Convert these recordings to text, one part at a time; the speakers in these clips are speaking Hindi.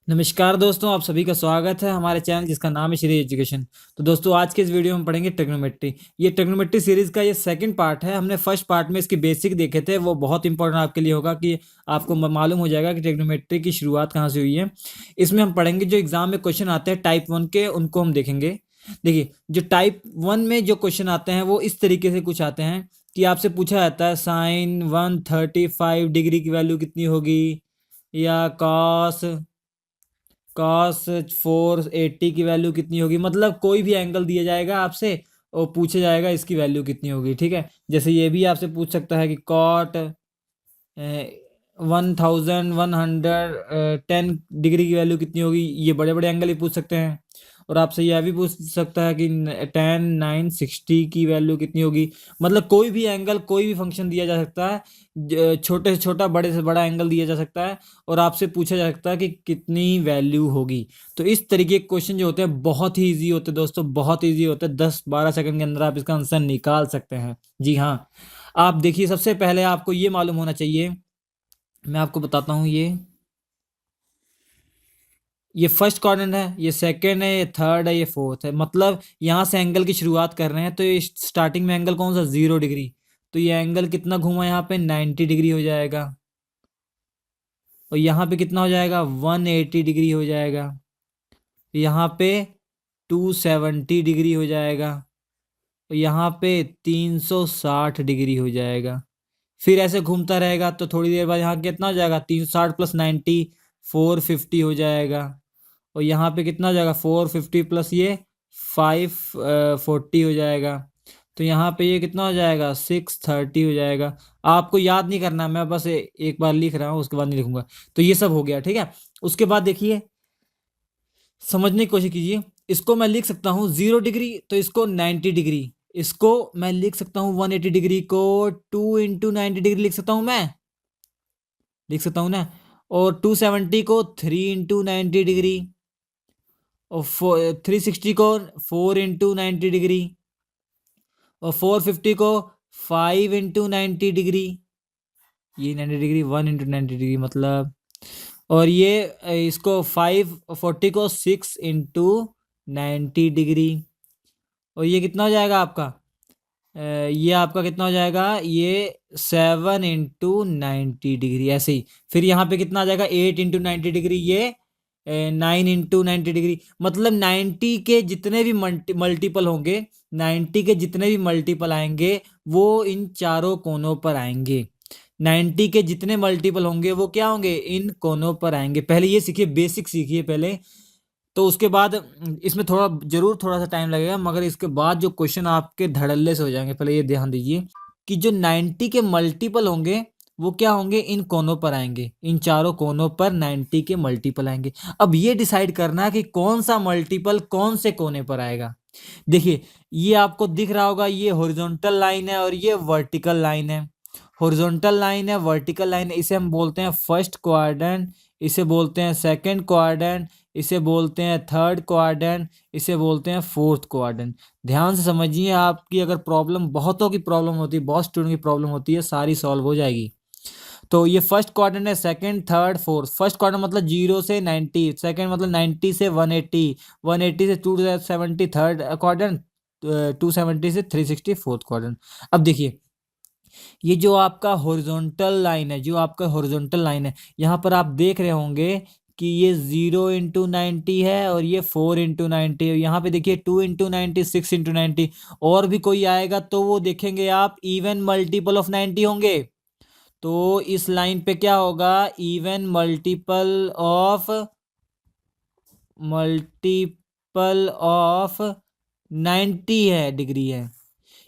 नमस्कार दोस्तों, आप सभी का स्वागत है हमारे चैनल जिसका नाम है श्री एजुकेशन। तो दोस्तों आज के इस वीडियो में पढ़ेंगे ट्रिग्नोमेट्री। ये ट्रिग्नोमेट्री सीरीज का ये सेकंड पार्ट है। हमने फर्स्ट पार्ट में इसके बेसिक देखे थे, वो बहुत इंपॉर्टेंट आपके लिए होगा कि आपको मालूम हो जाएगा कि ट्रिग्नोमेट्री की शुरुआत कहाँ से हुई है। इसमें हम पढ़ेंगे जो एग्जाम में क्वेश्चन आते हैं टाइप 1 के, उनको हम देखेंगे। देखिए, जो टाइप 1 में जो क्वेश्चन आते हैं वो इस तरीके से कुछ आते हैं कि आपसे पूछा जाता है साइन 135 डिग्री की वैल्यू कितनी होगी, या कॉस 480 की वैल्यू कितनी होगी। मतलब कोई भी एंगल दिया जाएगा आपसे और पूछा जाएगा इसकी वैल्यू कितनी होगी। ठीक है, जैसे ये भी आपसे पूछ सकता है कि कॉट 1110 डिग्री की वैल्यू कितनी होगी। ये बड़े बड़े एंगल ही पूछ सकते हैं। और आपसे यह भी पूछ सकता है कि tan 960 की वैल्यू कितनी होगी। मतलब कोई भी एंगल, कोई भी फंक्शन दिया जा सकता है, छोटे से छोटा बड़े से बड़ा एंगल दिया जा सकता है और आपसे पूछा जा सकता है कि कितनी वैल्यू होगी। तो इस तरीके के क्वेश्चन जो होते हैं बहुत ही ईजी होते हैं दोस्तों, बहुत ईजी होते हैं। 10-12 सेकंड के अंदर आप इसका आंसर निकाल सकते हैं। जी हाँ, आप देखिए, सबसे पहले आपको ये मालूम होना चाहिए, मैं आपको बताता हूँ। ये फर्स्ट क्वाड्रेंट है, ये सेकंड है, ये थर्ड है, ये फोर्थ है। मतलब यहाँ से एंगल की शुरुआत कर रहे हैं तो ये स्टार्टिंग में एंगल कौन सा, 0 डिग्री। तो ये एंगल कितना घूमा यहाँ पे, 90 डिग्री हो जाएगा। और यहाँ पे कितना हो जाएगा, 180 डिग्री हो जाएगा। यहाँ पे 270 डिग्री हो जाएगा। और यहाँ पे 360 डिग्री हो जाएगा। फिर ऐसे घूमता रहेगा तो थोड़ी देर बाद यहाँ कितना हो जाएगा, 360 प्लस 90 450 हो जाएगा। और यहाँ पे कितना हो जाएगा, 450 प्लस ये 540 हो जाएगा। तो यहाँ पे ये कितना हो जाएगा, 630 हो जाएगा। आपको याद नहीं करना, मैं बस एक बार लिख रहा हूँ, उसके बाद नहीं लिखूंगा। तो ये सब हो गया, ठीक है। उसके बाद देखिए, समझने की कोशिश कीजिए। इसको मैं लिख सकता हूँ 0 डिग्री, तो इसको 90 डिग्री। इसको मैं लिख सकता हूँ 180 डिग्री को 2 इंटू 90 डिग्री लिख सकता हूँ, मैं लिख सकता हूँ ना। और 270 को 3 इंटू 90 डिग्री। और 360 को 4 इंटू 90 डिग्री। और 450 को 5 इंटू 90 डिग्री। ये 90 डिग्री 1 इंटू 90 डिग्री मतलब। और ये इसको 540 को 6 इंटू 90 डिग्री। और ये कितना हो जाएगा आपका, ये आपका कितना हो जाएगा, ये 7 इंटू 90 डिग्री। ऐसे ही फिर यहाँ पे कितना आ जाएगा, 8 इंटू 90 डिग्री, ये 9 इंटू 90 डिग्री। मतलब 90 के जितने भी मल्टीपल होंगे, 90 के जितने भी मल्टीपल आएंगे वो इन चारों कोनों पर आएंगे। 90 के जितने मल्टीपल होंगे वो क्या होंगे, इन कोनों पर आएंगे। पहले ये सीखिए, बेसिक सीखिए पहले। तो उसके बाद इसमें थोड़ा सा टाइम लगेगा, मगर इसके बाद जो क्वेश्चन आपके धड़ल्ले से हो जाएंगे। पहले ये ध्यान दीजिए कि जो 90 के मल्टीपल होंगे वो क्या होंगे, इन कोनों पर आएंगे। इन चारों कोनों पर 90 के मल्टीपल आएंगे। अब ये डिसाइड करना है कि कौन सा मल्टीपल कौन से कोने पर आएगा। देखिए, ये आपको दिख रहा होगा, ये हॉरिजॉन्टल लाइन है और ये वर्टिकल लाइन है। हॉरिजॉन्टल लाइन है, वर्टिकल लाइन है, इसे हम बोलते हैं फर्स्ट क्वाड्रेंट, इसे बोलते हैं सेकंड क्वाड्रेंट, इसे बोलते हैं थर्ड क्वाड्रेंट, इसे बोलते हैं फोर्थ क्वाड्रेंट। ध्यान से समझिए, आपकी अगर प्रॉब्लम, बहुतों की प्रॉब्लम होती है, बहुत स्टूडेंट की प्रॉब्लम होती है, सारी सॉल्व हो जाएगी। तो ये फर्स्ट क्वाड्रेंट है, second third fourth. First quadrant मतलब 0 से 90, सेकंड मतलब 90 से 180, 180 से 270 थर्ड क्वाड्रेंट, 270 से 360 फोर्थ क्वाड्रेंट। अब देखिए, ये जो आपका हॉरिजॉन्टल लाइन है, जो आपका हॉरिजॉन्टल लाइन है, यहाँ पर आप देख रहे होंगे कि ये 0 इंटू 90 है और ये 4 इंटू 90 है। यहाँ पे देखिए 2 इंटू 90, 6 इंटू 90। और भी कोई आएगा तो वो देखेंगे आप, इवन मल्टीपल ऑफ 90 होंगे। तो इस लाइन पे क्या होगा, इवन मल्टीपल ऑफ 90 है, डिग्री है।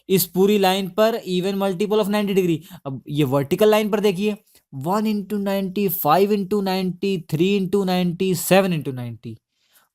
इस पूरी लाइन पर इवन मल्टीपल ऑफ 90 डिग्री। अब ये वर्टिकल लाइन पर देखिए, 1 into 90, 5 into 90, 3 into 90, 7 into 90।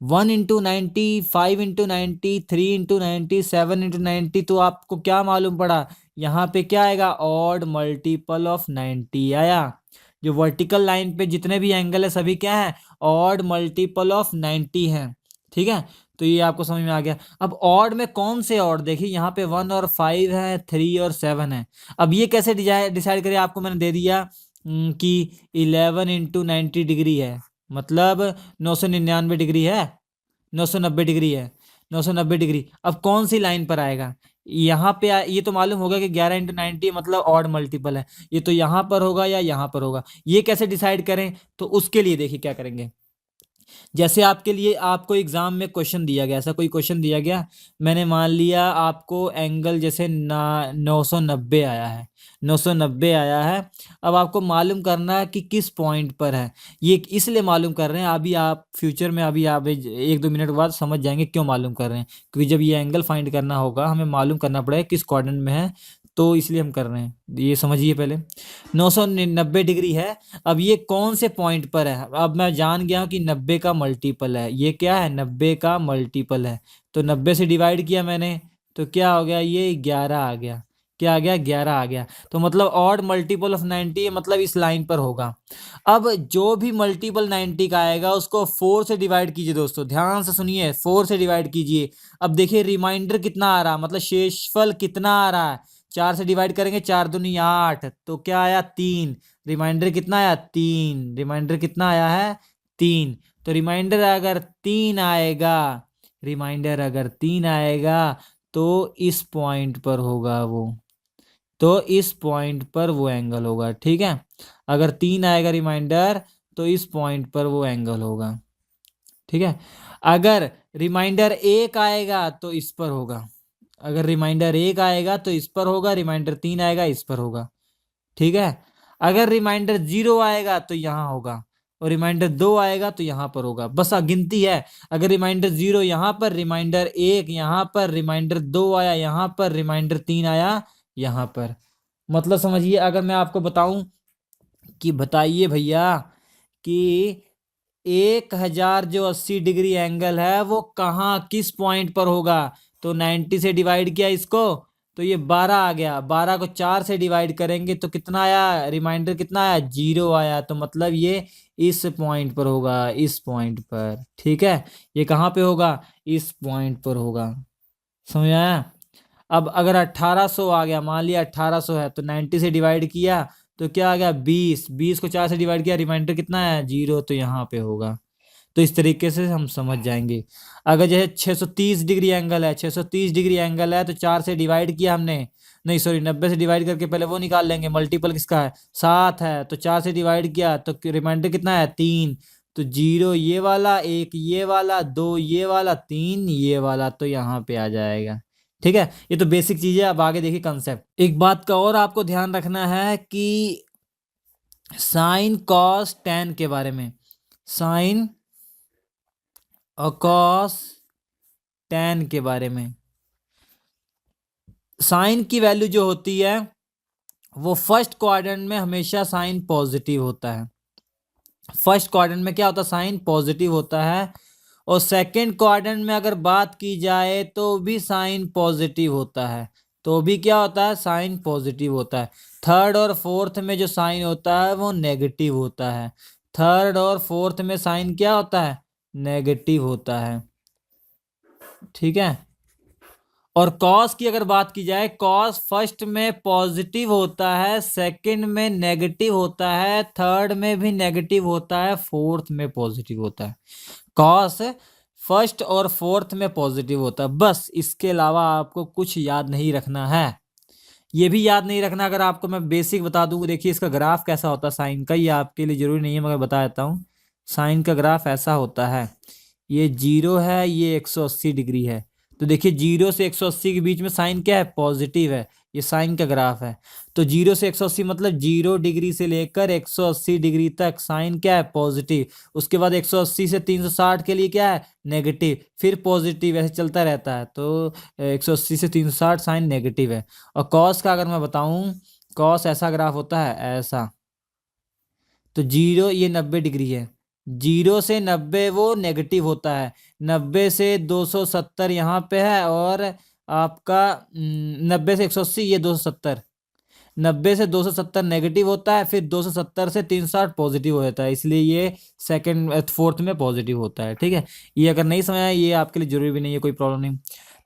1 into 90, 5 into 90, 3 into 90, 7 into 90। तो आपको क्या मालूम पड़ा, यहाँ पे क्या आएगा, ऑड मल्टीपल ऑफ 90 आया। जो वर्टिकल लाइन पे जितने भी एंगल है सभी क्या है, ऑड मल्टीपल ऑफ 90 है। ठीक है, तो ये आपको समझ में आ गया। अब ऑड में कौन से ऑड, देखिए यहाँ पे 1 और 5 है, 3 और 7 है। अब ये कैसे डिसाइड करें, आपको मैंने दे दिया कि 11 इंटू 90 डिग्री है, मतलब 999 डिग्री है, 990 डिग्री है, 990 डिग्री। अब कौन सी लाइन पर आएगा, यहाँ पे ये तो मालूम होगा कि 11 इंटू 90 मतलब ऑड मल्टीपल है, ये तो यहाँ पर होगा या यहाँ पर होगा। ये कैसे डिसाइड करें, तो उसके लिए देखिए क्या करेंगे। जैसे आपके लिए आपको एग्जाम में क्वेश्चन दिया गया, ऐसा कोई क्वेश्चन दिया गया, मैंने मान लिया आपको एंगल जैसे 990 आया है, 990 आया है। अब आपको मालूम करना है कि किस पॉइंट पर है, ये इसलिए मालूम कर रहे हैं, अभी आप फ्यूचर में, अभी आप 1-2 मिनट बाद समझ जाएंगे क्यों मालूम कर रहे हैं, क्योंकि जब ये एंगल फाइंड करना होगा हमें मालूम करना पड़ेगा किस क्वाड्रेंट में है, तो इसलिए हम कर रहे हैं, ये समझिए पहले। 990 डिग्री है, अब ये कौन से पॉइंट पर है, अब मैं जान गया हूं कि 90 का मल्टीपल है, ये क्या है 90 का मल्टीपल है, तो 90 से डिवाइड किया मैंने, तो क्या हो गया, ये 11 आ गया, क्या आ गया 11 आ गया, तो मतलब ऑड मल्टीपल ऑफ 90 मतलब इस लाइन पर होगा। अब जो भी मल्टीपल 90 का आएगा उसको 4 से डिवाइड कीजिए, दोस्तों ध्यान से सुनिए, 4 से डिवाइड कीजिए। अब देखिए रिमाइंडर कितना आ रहा, मतलब शेषफल कितना आ रहा है, 4 से डिवाइड करेंगे, 4 दूनी 8, तो क्या आया 3, रिमाइंडर कितना आया 3, रिमाइंडर कितना आया है 3, तो रिमाइंडर अगर 3 आएगा, रिमाइंडर अगर 3 आएगा तो इस पॉइंट पर होगा वो, तो इस पॉइंट पर वो एंगल होगा, ठीक है। अगर 3 आएगा रिमाइंडर तो इस पॉइंट पर वो एंगल होगा, ठीक है। अगर रिमाइंडर 1 आएगा तो इस पर होगा, अगर रिमाइंडर 1 आएगा तो इस पर होगा, रिमाइंडर 3 आएगा इस पर होगा, ठीक है। अगर रिमाइंडर 0 आएगा तो यहाँ होगा, और रिमाइंडर 2 आएगा तो यहाँ पर होगा, बस गिनती है। अगर रिमाइंडर 0 यहाँ पर, रिमाइंडर 1 यहाँ पर, रिमाइंडर 2 आया यहाँ पर, रिमाइंडर 3 आया यहाँ पर, मतलब समझिए। अगर मैं आपको बताऊं कि बताइए भैया कि 1000 जो 80 डिग्री एंगल है वो कहाँ किस पॉइंट पर होगा, तो 90 से डिवाइड किया इसको तो ये 12 आ गया, 12 को 4 से डिवाइड करेंगे तो कितना आया, रिमाइंडर कितना आया 0 आया, तो मतलब ये इस पॉइंट पर होगा, इस पॉइंट पर, ठीक है। ये कहाँ पे होगा, इस पॉइंट पर होगा, समझ आया। अब अगर 1800 आ गया, मान लिया 1800 है, तो 90 से डिवाइड किया तो क्या आ गया 20, 20 को 4 से डिवाइड किया, रिमाइंडर कितना है 0, तो यहाँ पे होगा। तो इस तरीके से हम समझ जाएंगे। अगर जैसे 630 डिग्री एंगल है, 630 डिग्री एंगल है, तो 4 से डिवाइड किया हमने, नहीं सॉरी 90 से डिवाइड करके पहले वो निकाल लेंगे, मल्टीपल किसका है 7 है, तो 4 से डिवाइड किया तो रिमाइंडर कितना है 3, तो 0 ये वाला, 1 ये वाला, 2 ये वाला, 3 ये वाला, तो यहाँ पे आ जाएगा, ठीक है। ये तो बेसिक चीज है, अब आगे देखिए कंसेप्ट। एक बात का और आपको ध्यान रखना है कि साइन कॉस टैन के बारे में, साइन और कॉस टैन के बारे में। साइन की वैल्यू जो होती है वो फर्स्ट क्वाड्रेंट में हमेशा साइन पॉजिटिव होता है, फर्स्ट क्वाड्रेंट में क्या होता है साइन पॉजिटिव होता है, और सेकंड क्वाड्रेंट में अगर बात की जाए तो भी साइन पॉजिटिव होता है, तो भी क्या होता है साइन पॉजिटिव होता है। थर्ड और फोर्थ में जो साइन होता है वो नेगेटिव होता है, थर्ड और फोर्थ में साइन क्या होता है नेगेटिव होता है, ठीक है। और कॉस की अगर बात की जाए, कॉस फर्स्ट में पॉजिटिव होता है, सेकंड में नेगेटिव होता है, थर्ड में भी नेगेटिव होता है, फोर्थ में पॉजिटिव होता है। कॉस फर्स्ट और फोर्थ में पॉजिटिव होता है, बस इसके अलावा आपको कुछ याद नहीं रखना है। ये भी याद नहीं रखना, अगर आपको मैं बेसिक बता दूं, देखिए इसका ग्राफ कैसा होता है साइन का, ये आपके लिए जरूरी नहीं है मगर बता देता हूँ। साइन का ग्राफ ऐसा होता है, ये 0 है, ये 180 डिग्री है, तो देखिए 0 से 180 के बीच में साइन क्या है पॉजिटिव है, ये साइन का ग्राफ है। तो 0 से 180 मतलब 0 डिग्री से लेकर 180 डिग्री तक साइन क्या है पॉजिटिव, उसके बाद 180 से 360 के लिए क्या है नेगेटिव, फिर पॉजिटिव, ऐसे चलता रहता है। तो 180 से 360 साइन नेगेटिव है। और कॉस का अगर मैं बताऊं, कॉस ऐसा ग्राफ होता है ऐसा, तो 0 ये 90 डिग्री है, 0 से 90 वो नेगेटिव होता है, 90 से 270 यहाँ पे है, और आपका 90 से 180 ये 270, 90 से 270 नेगेटिव होता है, फिर 270 से 360 पॉजिटिव हो जाता है, इसलिए ये सेकंड फोर्थ में पॉजिटिव होता है। ठीक है, ये अगर नहीं समझ आया, ये आपके लिए जरूरी भी नहीं है, कोई प्रॉब्लम नहीं।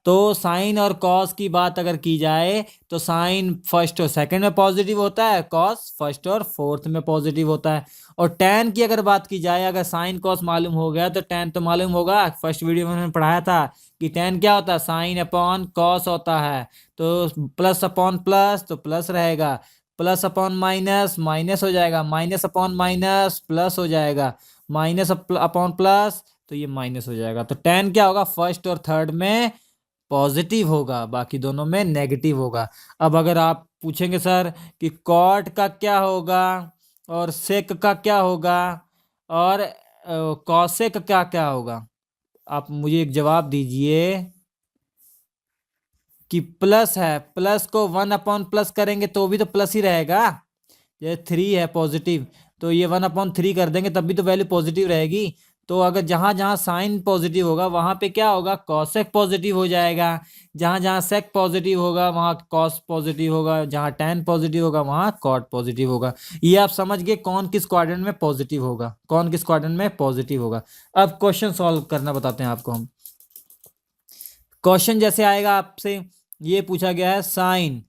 तो साइन और कॉस की बात अगर की जाए तो साइन फर्स्ट और सेकंड में पॉजिटिव होता है, कॉस फर्स्ट और फोर्थ में पॉजिटिव होता है। और टैन की अगर बात की जाए, अगर साइन कॉस मालूम हो गया तो टैन तो मालूम होगा, फर्स्ट वीडियो में हमने पढ़ाया था कि टैन क्या होता है, साइन अपॉन कॉस होता है। तो प्लस अपॉन प्लस तो प्लस रहेगा, प्लस अपॉन माइनस माइनस हो जाएगा, माइनस अपॉन माइनस प्लस हो जाएगा, माइनस अपॉन प्लस तो ये माइनस हो जाएगा। तो टैन क्या होगा, फर्स्ट और थर्ड में पॉजिटिव होगा, बाकी दोनों में नेगेटिव होगा। अब अगर आप पूछेंगे सर कि कॉट का क्या होगा और सेक का क्या होगा और कॉसेक का क्या क्या होगा, आप मुझे एक जवाब दीजिए कि प्लस है, प्लस को 1 अपॉन प्लस करेंगे तो भी तो प्लस ही रहेगा। ये 3 है पॉजिटिव, तो ये 1/3 कर देंगे तब भी तो वैल्यू पॉजिटिव रहेगी। तो अगर जहां जहां साइन पॉजिटिव होगा वहां पे क्या होगा, कॉसेक पॉजिटिव हो जाएगा। जहां जहां सेक पॉजिटिव होगा वहां कॉस पॉजिटिव होगा, जहां टैन पॉजिटिव होगा वहां कॉट पॉजिटिव होगा। ये आप समझ गए कौन किस क्वाड्रेंट में पॉजिटिव होगा, कौन किस क्वाड्रेंट में पॉजिटिव होगा। अब क्वेश्चन सॉल्व करना बताते हैं आपको हम। क्वेश्चन जैसे आएगा आपसे, ये पूछा गया है sine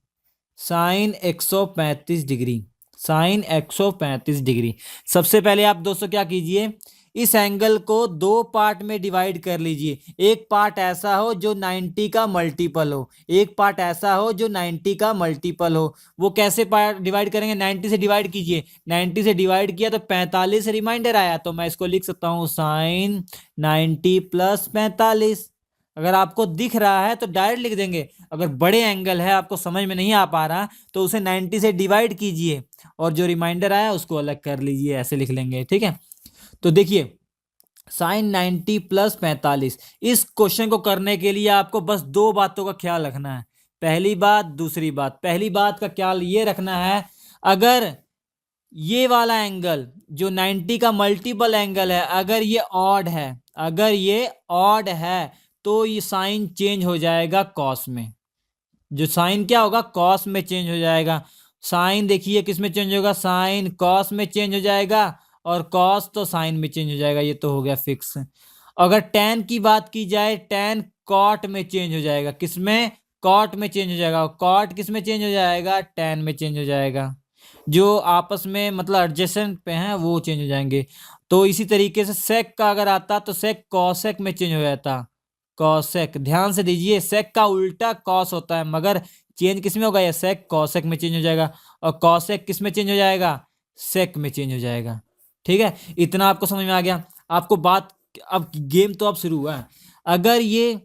sine 135 degree, sine 135 degree. सबसे पहले आप दोस्तों क्या कीजिए, इस एंगल को दो पार्ट में डिवाइड कर लीजिए। एक पार्ट ऐसा हो जो 90 का मल्टीपल हो, एक पार्ट ऐसा हो जो 90 का मल्टीपल हो। वो कैसे पार्ट डिवाइड करेंगे, 90 से डिवाइड कीजिए, 90 से डिवाइड किया तो 45 रिमाइंडर आया, तो मैं इसको लिख सकता हूं साइन 90 प्लस 45। अगर आपको दिख रहा है तो डायरेक्ट लिख देंगे, अगर बड़े एंगल है आपको समझ में नहीं आ पा रहा तो उसे 90 से डिवाइड कीजिए और जो रिमाइंडर आया उसको अलग कर लीजिए, ऐसे लिख लेंगे। ठीक है, तो देखिए साइन 90 प्लस 45, इस क्वेश्चन को करने के लिए आपको बस दो बातों का ख्याल रखना है। पहली बात, दूसरी बात। पहली बात का ख्याल ये रखना है, अगर ये वाला एंगल जो 90 का मल्टीपल एंगल है, अगर ये ऑड है, अगर ये ऑड है तो ये साइन चेंज हो जाएगा कॉस में। जो साइन क्या होगा, कॉस में चेंज हो जाएगा। साइन देखिए किस में चेंज होगा, साइन कॉस में चेंज हो जाएगा, और कॉस तो साइन में चेंज हो जाएगा, ये तो हो गया फिक्स। अगर टैन की बात की जाए, टैन कॉट में चेंज हो जाएगा, किस में, कॉट में चेंज हो जाएगा। कॉट किस में चेंज हो जाएगा, टैन में चेंज हो जाएगा। जो आपस में मतलब एडजेसेंट पे हैं वो चेंज हो जाएंगे। तो इसी तरीके से सेक का अगर आता तो सेक कॉसेक में चेंज हो जाता, कॉसेक। ध्यान से दीजिए, सेक का उल्टा कॉस होता है, मगर चेंज किस में होगा, ये सेक कॉसेक में चेंज हो जाएगा, और कॉसेक किस में चेंज हो जाएगा, सेक में चेंज हो जाएगा। ठीक है, इतना आपको समझ में आ गया। आपको बात, अब गेम तो अब शुरू हुआ है। अगर ये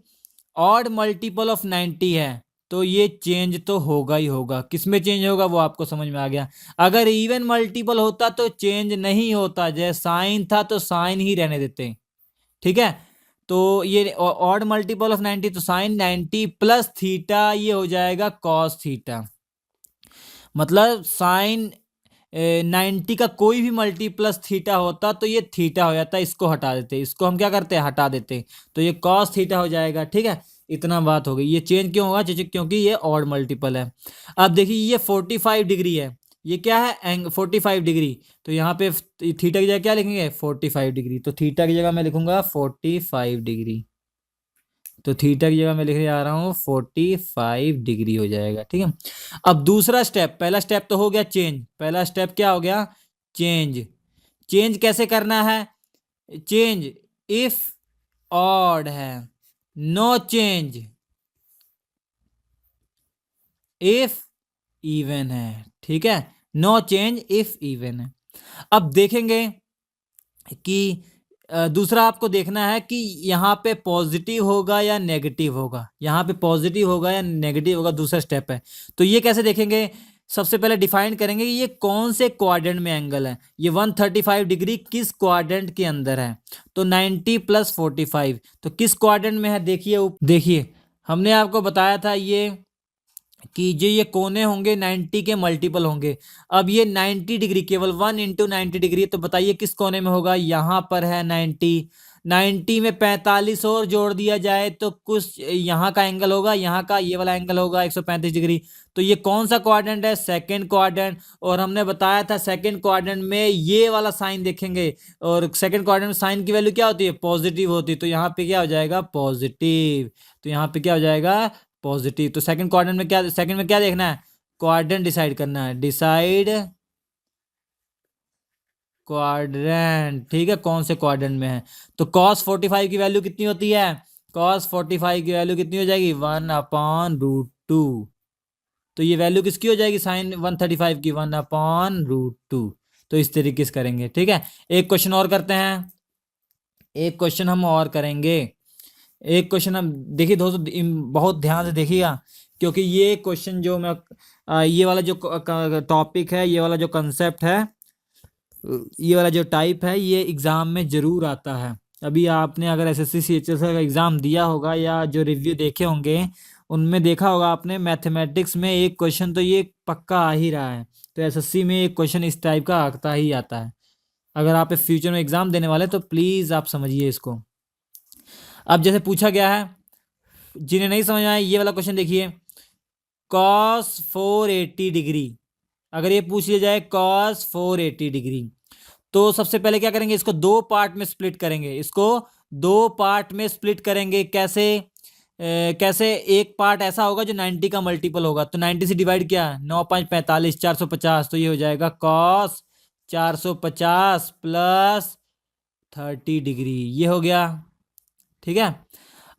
ऑड मल्टीपल ऑफ 90 है तो ये चेंज तो होगा ही होगा, किस में चेंज होगा वो आपको समझ में आ गया। अगर इवन मल्टीपल होता तो चेंज नहीं होता, जैसे साइन था तो साइन ही रहने देते। ठीक है, तो ये ऑड मल्टीपल ऑफ 90 तो साइन 90 प्लस थीटा ये हो जाएगा कॉस थीटा। मतलब साइन 90 का कोई भी मल्टी प्लस थीटा होता तो ये थीटा हो जाता, इसको हटा देते, इसको हम क्या करते हैं, हटा देते, तो ये कॉस थीटा हो जाएगा। ठीक है, इतना बात हो गई। ये चेंज क्यों होगा, क्योंकि ये ऑड मल्टीपल है। अब देखिए ये 45 डिग्री है, ये क्या है, 45 डिग्री। तो यहाँ पे थीटा की जगह क्या लिखेंगे, 45 डिग्री। तो थीटा की जगह मैं लिखूंगा 45 डिग्री, तो थीटा की जगह मैं लिखने जा रहा हूँ 45 डिग्री हो जाएगा। ठीक है, अब दूसरा स्टेप, पहला स्टेप तो हो गया चेंज, पहला स्टेप क्या हो गया, चेंज। चेंज कैसे करना है, चेंज इफ ऑड है, नो चेंज इफ इवन है। ठीक है, नो चेंज इफ इवन है। अब देखेंगे कि दूसरा आपको देखना है कि यहाँ पे पॉजिटिव होगा या नेगेटिव होगा, यहाँ पे पॉजिटिव होगा या नेगेटिव होगा, दूसरा स्टेप है। तो ये कैसे देखेंगे, सबसे पहले डिफाइन करेंगे कि ये कौन से क्वाड्रेंट में एंगल है, ये 135 डिग्री किस क्वाड्रेंट के अंदर है। तो 90 प्लस 45 तो किस क्वाड्रेंट में है, देखिए देखिए हमने आपको बताया था ये कि जो ये कोने होंगे 90 के मल्टीपल होंगे। अब ये 90 डिग्री केवल 1 × 90 डिग्री, तो बताइए किस कोने में होगा, यहाँ पर है 90, 90 में 45 और जोड़ दिया जाए तो कुछ यहाँ का एंगल होगा, यहाँ का ये वाला एंगल होगा 135 डिग्री। तो ये कौन सा क्वाड्रेंट है? Second quadrant. और हमने बताया था सेकंड क्वाड्रेंट में ये वाला साइन देखेंगे, और सेकंड क्वाड्रेंट में साइन की वैल्यू क्या होती है? पॉजिटिव होती है। तो यहाँ पे क्या हो जाएगा? पॉजिटिव। तो यहाँ पे क्या हो जाएगा? पॉजिटिव। तो सेकंड क्वाड्रेंट में क्या, सेकंड में क्या देखना है? क्वाड्रेंट डिसाइड करना है, डिसाइड क्वाड्रेंट। ठीक है, कौन से क्वाड्रेंट में है? तो cos 45 की वैल्यू कितनी होती है? cos 45 की वैल्यू कितनी हो जाएगी? 1/√2। तो ये वैल्यू किसकी हो जाएगी? साइन 135 की 1/√2। तो इस तरीके से करेंगे। ठीक है, एक क्वेश्चन और करते हैं, एक क्वेश्चन हम और करेंगे। एक क्वेश्चन हम देखिए दोस्तों, बहुत ध्यान से देखिएगा, क्योंकि ये क्वेश्चन जो मैं ये वाला जो टॉपिक है, ये वाला जो कंसेप्ट है, ये वाला जो टाइप है, ये एग्जाम में जरूर आता है। अभी आपने अगर एसएससी सीएचएस का एग्जाम दिया होगा या जो रिव्यू देखे होंगे, उनमें देखा होगा आपने मैथमेटिक्स में एक क्वेश्चन तो ये पक्का आ ही रहा है। तो एसएससी में एक क्वेश्चन इस टाइप का आता ही आता है। अगर आप फ्यूचर में एग्जाम देने वाले तो प्लीज आप समझिए इसको। अब जैसे पूछा गया है, जिन्हें नहीं समझ आया ये वाला क्वेश्चन देखिए, cos 480 डिग्री। अगर ये पूछ लिया जाए cos 480 डिग्री, तो सबसे पहले क्या करेंगे? इसको दो पार्ट में स्प्लिट करेंगे। इसको दो पार्ट में स्प्लिट करेंगे। कैसे? कैसे? एक पार्ट ऐसा होगा जो 90 का मल्टीपल होगा, तो 90 से डिवाइड किया, 9 5 45, 450। तो ये हो जाएगा cos 450 प्लस 30 डिग्री। ये हो गया। ठीक है,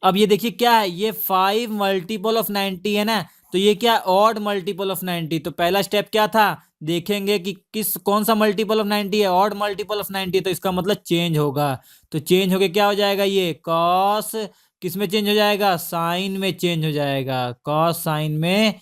अब ये देखिए क्या है, ये 5 मल्टीपल ऑफ 90 है ना, तो ये क्या? Odd multiple of 90। तो पहला स्टेप क्या था? देखेंगे कि कौन सा मल्टीपल ऑफ 90 है? Odd multiple of 90। तो इसका मतलब चेंज होगा। तो चेंज होके क्या हो जाएगा? ये कॉस किस में चेंज हो जाएगा? साइन में चेंज हो जाएगा। कॉस साइन में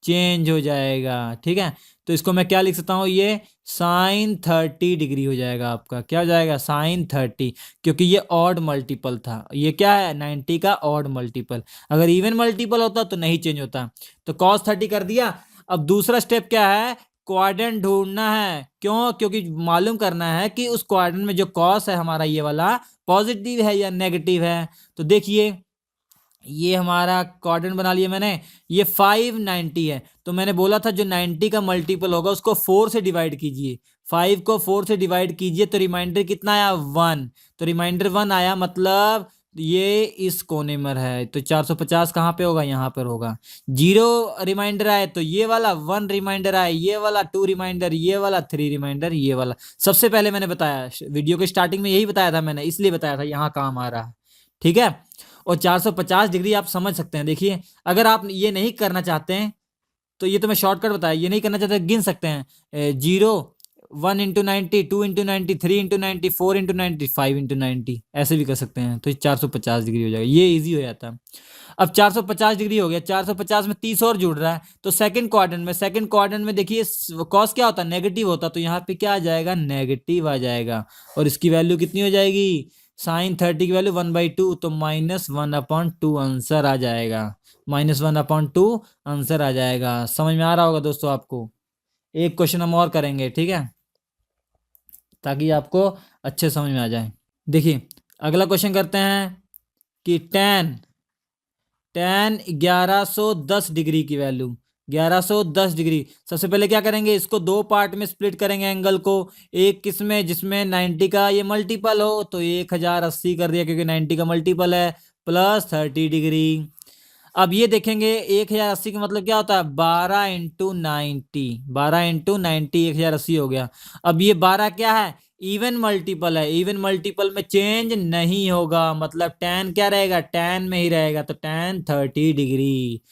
चेंज हो जाएगा। ठीक है, तो इसको मैं क्या लिख सकता हूँ? ये साइन 30 डिग्री हो जाएगा आपका। क्या हो जाएगा? साइन 30, क्योंकि ये ऑड मल्टीपल था। ये क्या है? 90 का ऑड मल्टीपल। अगर इवन मल्टीपल होता तो नहीं चेंज होता। तो cos 30 कर दिया। अब दूसरा स्टेप क्या है? क्वाड्रेंट ढूंढना है। क्यों? क्योंकि मालूम करना है कि उस क्वाड्रेंट में जो cos है हमारा ये वाला पॉजिटिव है या नेगेटिव है। तो देखिए, ये हमारा क्वाड्रेंट बना लिया मैंने। ये 590 है, तो मैंने बोला था जो 90 का मल्टीपल होगा उसको 4 से डिवाइड कीजिए। 5 को 4 से डिवाइड कीजिए तो रिमाइंडर कितना आया? 1। तो रिमाइंडर 1 आया, मतलब ये इस कोने में है। तो 450 कहाँ पे होगा? यहाँ पर होगा। 0 रिमाइंडर आए तो ये वाला, 1 रिमाइंडर आए ये वाला, 2 रिमाइंडर ये वाला, 3 रिमाइंडर ये वाला। सबसे पहले मैंने बताया वीडियो के स्टार्टिंग में, यही बताया था मैंने, इसलिए बताया था यहाँ काम आ रहा है। ठीक है, और 450 डिग्री आप समझ सकते हैं। देखिए, अगर आप ये नहीं करना चाहते हैं तो ये तो मैं शॉर्टकट बताया, ये नहीं करना चाहते गिन सकते हैं। 0, 1 × 90, 2 × 90, 3 × 90, 4 × 90, 5 × 90, ऐसे भी कर सकते हैं। तो 450 डिग्री हो जाएगा। ये इजी हो जाता है। अब 450 डिग्री हो गया, 450 में 30 और जुड़ रहा है। तो सेकंड क्वाड्रेंट में देखिए कॉस क्या होता है? नेगेटिव होता। तो यहाँ पे क्या आ जाएगा? नेगेटिव आ जाएगा। और इसकी वैल्यू कितनी हो जाएगी? साइन 30 की वैल्यू 1/2, तो -1/2 आंसर आ जाएगा। -1/2 आंसर आ जाएगा। समझ में आ रहा होगा दोस्तों आपको। एक क्वेश्चन हम और करेंगे, ठीक है, ताकि आपको अच्छे समझ में आ जाए। देखिए, अगला क्वेश्चन करते हैं कि tan 1110 डिग्री की वैल्यू, 1110 डिग्री। सबसे पहले क्या करेंगे? इसको दो पार्ट में स्प्लिट करेंगे एंगल को। एक किसमें? जिसमें 90 का ये मल्टीपल हो, तो 1080 कर दिया क्योंकि 90 का मल्टीपल है, प्लस 30 डिग्री। अब ये देखेंगे 1080 का मतलब क्या होता है? 12 × 90, 12 × 90 1080 हो गया। अब ये 12 क्या है? इवन मल्टीपल है। इवन मल्टीपल में चेंज नहीं होगा, मतलब tan क्या रहेगा? tan में ही रहेगा। तो tan 30 डिग्री।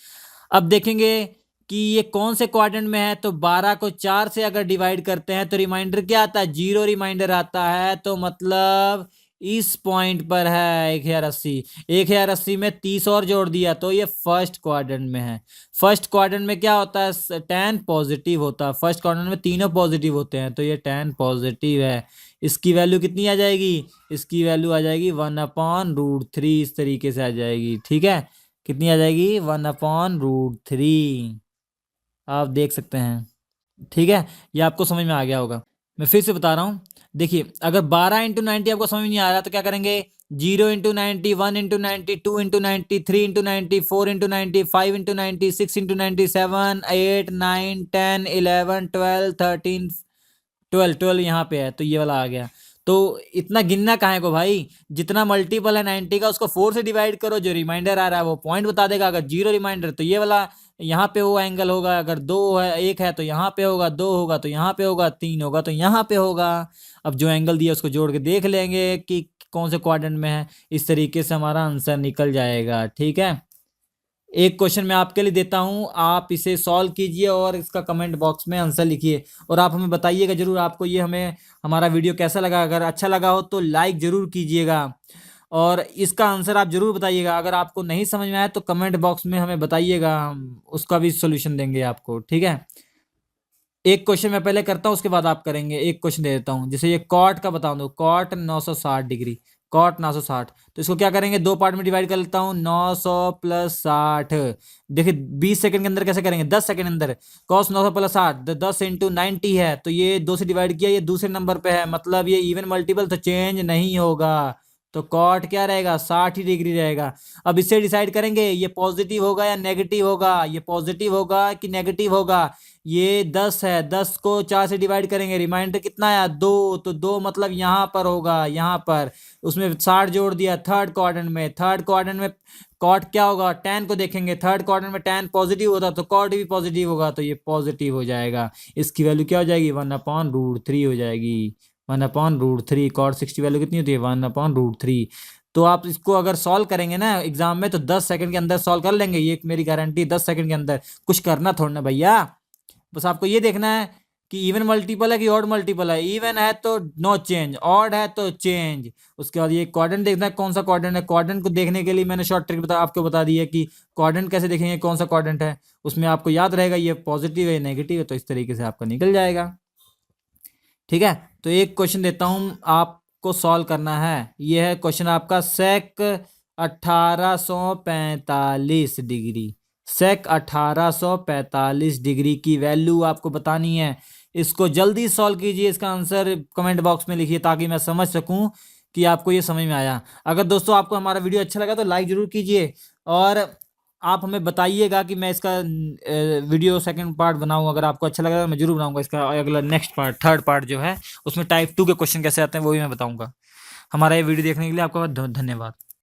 अब देखेंगे कि ये कौन से क्वाड्रेंट में है। तो 12 को 4 से अगर डिवाइड करते हैं तो रिमाइंडर क्या आता है? 0 रिमाइंडर आता है। तो मतलब इस पॉइंट पर है 1080। 1080 में 30 और जोड़ दिया तो ये फर्स्ट क्वाड्रेंट में है। फर्स्ट क्वाड्रेंट में क्या होता है? tan पॉजिटिव होता है। फर्स्ट क्वाड्रेंट में तीनों पॉजिटिव होते हैं, तो ये tan पॉजिटिव है। इसकी वैल्यू कितनी आ जाएगी? इसकी वैल्यू आ जाएगी 1/√3। इस तरीके से आ जाएगी। ठीक है, कितनी आ जाएगी? 1/√3। आप देख सकते हैं। ठीक है, ये आपको समझ में आ गया होगा। मैं फिर से बता रहा हूँ। देखिए, अगर 12 × 90 आपको समझ में नहीं आ रहा तो क्या करेंगे? 0 into 90, 1 into 90, 2 into 90, 3 into 90, 4 into 90, 5 into 90, 6 into 90, 7, 8, 9, 10, 11, 12, 13, 12 यहाँ पे है, तो ये वाला आ गया। तो इतना गिनना काहे को भाई, जितना मल्टीपल है 90 का उसको 4 से डिवाइड करो, जो रिमाइंडर आ रहा है वो पॉइंट बता देगा। अगर जीरो रिमाइंडर तो ये वाला यहाँ पे वो एंगल होगा, अगर दो है एक है तो यहाँ पे होगा, दो होगा तो यहाँ पे होगा, तीन होगा तो यहाँ पे होगा। अब जो एंगल दिया उसको जोड़ के देख लेंगे कि कौन से क्वाड्रेंट में है, इस तरीके से हमारा आंसर निकल जाएगा। ठीक है, एक क्वेश्चन मैं आपके लिए देता हूं, आप इसे सॉल्व कीजिए और इसका कमेंट बॉक्स में आंसर लिखिए, और आप हमें बताइएगा जरूर आपको ये हमें हमारा वीडियो कैसा लगा। अगर अच्छा लगा हो तो लाइक जरूर कीजिएगा, और इसका आंसर आप जरूर बताइएगा। अगर आपको नहीं समझ में आया तो कमेंट बॉक्स में हमें बताइएगा, हम उसका भी सोल्यूशन देंगे आपको। ठीक है, एक क्वेश्चन मैं पहले करता हूँ उसके बाद आप करेंगे। एक क्वेश्चन दे देता हूँ, जैसे ये कॉट का बता दो, कॉट 960 डिग्री, कॉट 960, तो इसको क्या करेंगे, दो पार्ट में डिवाइड कर लेता हूँ, 900 प्लस 60। देखिए 20 सेकंड के अंदर कैसे करेंगे, 10 सेकंड अंदर। कॉस 900 प्लस 60, 10 इंटू 90 है, तो ये 2 से डिवाइड किया, ये दूसरे नंबर पे है, मतलब ये इवन मल्टीपल तो चेंज नहीं होगा, तो कॉट क्या रहेगा, 60 ही डिग्री रहेगा। अब इससे डिसाइड करेंगे ये पॉजिटिव होगा या नेगेटिव होगा, ये पॉजिटिव होगा कि नेगेटिव होगा। ये 10 है, 10 को 4 से डिवाइड करेंगे, रिमाइंडर कितना आया, 2, तो 2 मतलब यहाँ पर होगा, यहाँ पर। उसमें 60 जोड़ दिया थर्ड क्वाड्रेंट में, थर्ड क्वाड्रेंट में कॉट क्या होगा, tan को देखेंगे, थर्ड क्वाड्रेंट में tan पॉजिटिव होता तो कॉट भी पॉजिटिव होगा, तो ये पॉजिटिव हो जाएगा। इसकी वैल्यू क्या हो जाएगी, 1/√3 हो जाएगी, 1/√3। कॉट 60 वैल्यू कितनी होती है, 1/√3। तो आप इसको अगर सॉल्व करेंगे ना एग्जाम में तो 10 सेकंड के अंदर सॉल्व कर लेंगे, ये मेरी गारंटी, 10 सेकंड के अंदर। कुछ करना थोड़ा ना भैया, बस आपको ये देखना है कि इवन मल्टीपल है कि ऑड मल्टीपल है। इवन है तो नो चेंज, ऑड है तो चेंज। उसके बाद ये क्वाड्रेंट देखना है, कौन सा क्वाड्रेंट है। क्वाड्रेंट को देखने के लिए मैंने शॉर्ट ट्रिक आपको बता दी है कि क्वाड्रेंट कैसे देखेंगे, कौन सा क्वाड्रेंट है, उसमें आपको याद रहेगा ये पॉजिटिव है नेगेटिव है, तो इस तरीके से आपका निकल जाएगा। ठीक है, तो एक क्वेश्चन देता हूं आपको, सॉल्व करना है। ये है क्वेश्चन आपका, सेक 1845 डिग्री, सेक 1845 डिग्री की वैल्यू आपको बतानी है। इसको जल्दी सॉल्व कीजिए, इसका आंसर कमेंट बॉक्स में लिखिए ताकि मैं समझ सकूं कि आपको ये समझ में आया। अगर दोस्तों आपको हमारा वीडियो अच्छा लगा तो लाइक जरूर कीजिए, और आप हमें बताइएगा कि मैं इसका वीडियो सेकंड पार्ट बनाऊं। अगर आपको अच्छा लगा तो मैं जरूर बनाऊंगा इसका अगला नेक्स्ट पार्ट, थर्ड पार्ट जो है उसमें टाइप 2 के क्वेश्चन कैसे आते हैं वो भी मैं बताऊंगा। हमारा ये वीडियो देखने के लिए आपका बहुत धन्यवाद।